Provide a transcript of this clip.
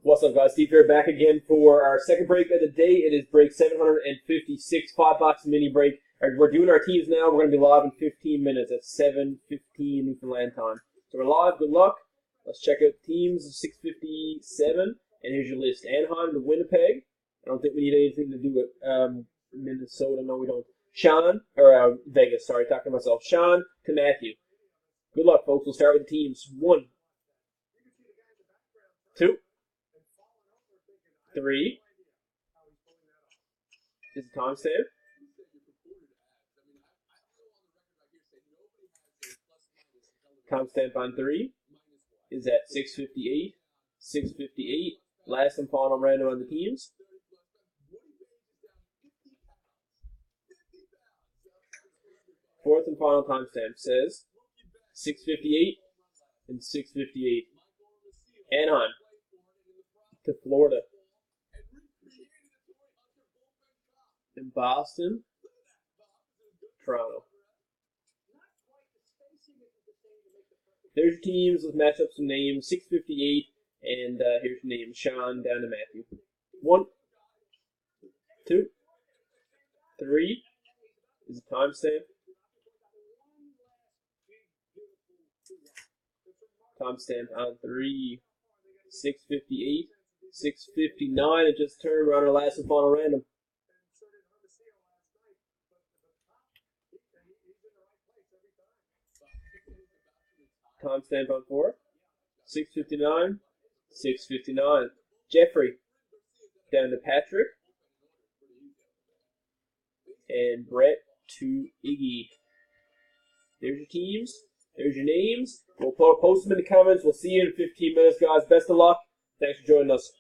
What's up, guys? Steve here, back again for our second break of the day. It is break 756, 5-box mini break. We're doing our teams now. We're going to be live in 15 minutes at 7:15 Newfoundland time. So we're live. Good luck. Let's check out teams. 657, and here's your list: Anaheim to Winnipeg. I don't think we need anything to do with Minnesota. No, we don't. Vegas. Sorry, talking to myself. Sean to Matthew. Good luck, folks. We'll start with the teams. 1, 2, 3 is the timestamp. Timestamp on 3 is at 6:58. 6:58. Last and final random on the teams. Fourth and final timestamp says 6:58 and 6:58. Anaheim to Florida. In Boston, Toronto. There's your teams. Let's match up some names. 6:58, and here's your name. Sean down to Matthew. 1, 2, 3 is the timestamp. Timestamp on 3, 6:58, 6:59. It just turned around our last and final random. Timestamp on 4, 6:59, 6:59. Jeffrey down to Patrick, and Brett to Iggy. There's your teams. There's your names. We'll post them in the comments. We'll see you in 15 minutes, guys. Best of luck. Thanks for joining us.